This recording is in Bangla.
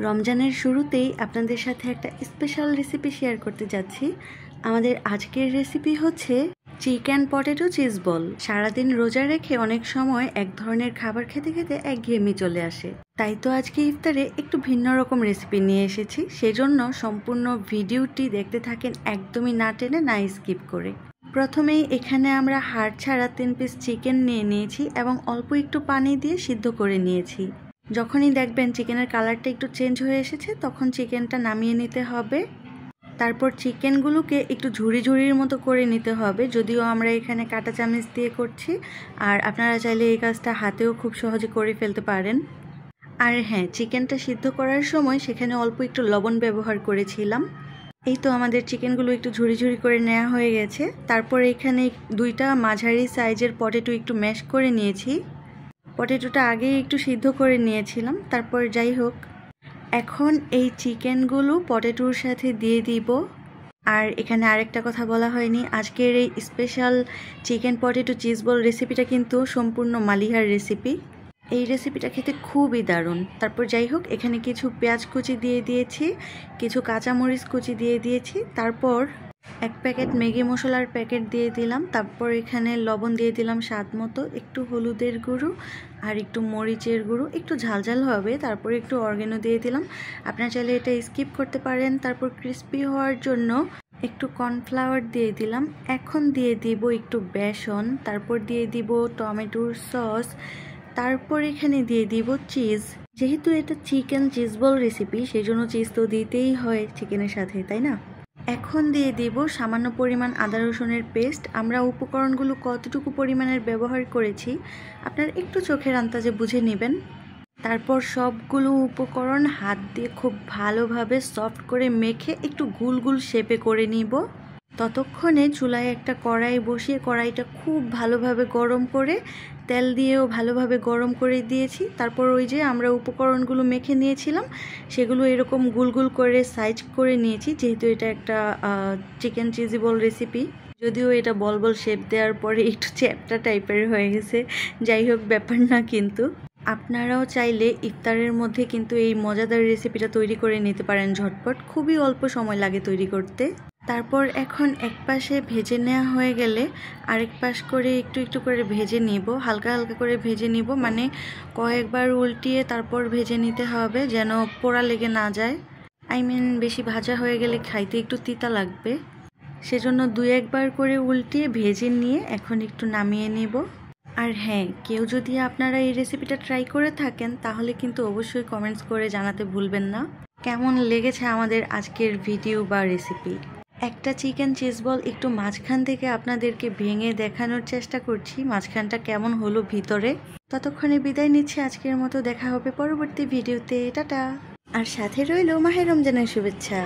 রমজানের শুরুতেই আপনাদের সাথে একটা স্পেশাল রেসিপি শেয়ার করতে যাচ্ছি। আমাদের আজকের রেসিপি হচ্ছে চিকেন পটেটো চিজ বল। সারাদিন রোজা রেখে অনেক সময় এক ধরনের খাবার খেতে খেতে একঘেয়েমি চলে আসে, তাই তো আজকে ইফতারে একটু ভিন্ন রকম রেসিপি নিয়ে এসেছি। সেজন্য সম্পূর্ণ ভিডিওটি দেখতে থাকেন, একদমই না টেনে না স্কিপ করে। প্রথমেই এখানে আমরা হাড় ছাড়া 3 পিস চিকেন নিয়ে নিয়েছি এবং অল্প একটু পানি দিয়ে সিদ্ধ করে নিয়েছি। যখনই দেখবেন চিকেনের কালারটা একটু চেঞ্জ হয়ে এসেছে তখন চিকেনটা নামিয়ে নিতে হবে। তারপর চিকেনগুলোকে একটু ঝুড়ি ঝুড়ির মতো করে নিতে হবে, যদিও আমরা এখানে কাঁটা চামচ দিয়ে করছি, আর আপনারা চাইলে এই কাজটা হাতেও খুব সহজে করে ফেলতে পারেন। আর হ্যাঁ, চিকেনটা সিদ্ধ করার সময় সেখানে অল্প একটু লবণ ব্যবহার করেছিলাম। এই তো আমাদের চিকেনগুলো একটু ঝুড়ি ঝুড়ি করে নেওয়া হয়ে গেছে। তারপর এখানে 2টা মাঝারি সাইজের পটেটো একটু ম্যাশ করে নিয়েছি। পটেটোটা আগেই একটু সিদ্ধ করে নিয়েছিলাম। তারপর যাই হোক, এখন এই চিকেনগুলো পটেটোর সাথে দিয়ে দিব। আর এখানে আরেকটা কথা বলা হয়নি, আজকের এই special chicken potato cheese ball রেসিপিটা কিন্তু সম্পূর্ণ মালিহার রেসিপি। এই রেসিপিটা খেতে খুবই দারুণ। তারপর যাই হোক, এখানে কিছু পেঁয়াজ কুচি দিয়ে দিয়েছি, কিছু কাঁচামরিচ কুচি দিয়ে দিয়েছি। তারপর 1 প্যাকেট ম্যাগি মশলার প্যাকেট দিয়ে দিলাম। তারপর এখানে লবণ দিয়ে দিলাম স্বাদ মতো, একটু হলুদের গুঁড়ো আর একটু মরিচের গুঁড়ো, একটু ঝালঝাল হবে। তারপর একটু অর্গানো দিয়ে দিলাম, আপনারা চাইলে এটা স্কিপ করতে পারেন। তারপর ক্রিস্পি হওয়ার জন্য একটু কর্নফ্লাওয়ার দিয়ে দিলাম। এখন দিয়ে দিব একটু বেসন, তারপর দিয়ে দিব টমেটোর সস, তারপর এখানে দিয়ে দিব চিজ। যেহেতু এটা চিকেন চিজ বল রেসিপি, সেই জন্য চিজ তো দিতেই হয় চিকেনের সাথে, তাই না? এখন দিয়ে দিব সামান্য পরিমাণ আদা রসুনের পেস্ট। আমরা উপকরণগুলো কতটুকু পরিমাণের ব্যবহার করেছি আপনার একটু চোখের আন্দাজে বুঝে নেবেন। তারপর সবগুলো উপকরণ হাত দিয়ে খুব ভালোভাবে সফট করে মেখে একটু গুল গুল শেপে করে নিব। ততক্ষণে চুলায় একটা কড়াই বসিয়ে কড়াইটা খুব ভালোভাবে গরম করে তেল দিয়েও ভালোভাবে গরম করে দিয়েছি। তারপর ওই যে আমরা উপকরণগুলো মেখে নিয়েছিলাম সেগুলো এরকম গুল গুল করে সাইজ করে নিয়েছি। যেহেতু এটা একটা চিকেন চিজি বল রেসিপি, যদিও এটা বল বল শেপ দেওয়ার পরে একটু চ্যাপ্টা টাইপের হয়ে গেছে, যাই হোক ব্যাপার না। কিন্তু আপনারাও চাইলে ইফতারের মধ্যে কিন্তু এই মজাদার রেসিপিটা তৈরি করে নিতে পারেন ঝটপট, খুবই অল্প সময় লাগে তৈরি করতে। তারপর এখন এক পাশে ভেজে নেওয়া হয়ে গেলে আরেক পাশ করে একটু একটু করে ভেজে নিব, হালকা হালকা করে ভেজে নিব, মানে কয়েকবার উল্টিয়ে তারপর ভেজে নিতে হবে যেন পোড়া লেগে না যায়। বেশি ভাজা হয়ে গেলে খাইতে একটু তিতা লাগবে, সেজন্য 2-1 বার করে উল্টিয়ে ভেজে নিয়ে এখন একটু নামিয়ে নেব। আর হ্যাঁ, কেউ যদি আপনারা এই রেসিপিটা ট্রাই করে থাকেন তাহলে কিন্তু অবশ্যই কমেন্টস করে জানাতে ভুলবেন না কেমন লেগেছে আমাদের আজকের ভিডিও বা রেসিপি। একটা চিকেন চিজ বল একটু মাঝখান থেকে আপনাদেরকে ভেঙে দেখানোর চেষ্টা করছি মাঝখানটা কেমন হলো ভিতরে। ততক্ষণে বিদায় নিচ্ছি আজকের মতো, দেখা হবে পরবর্তী ভিডিওতে। টাটা। আর সাথে রইল মাহে রমজানের শুভেচ্ছা।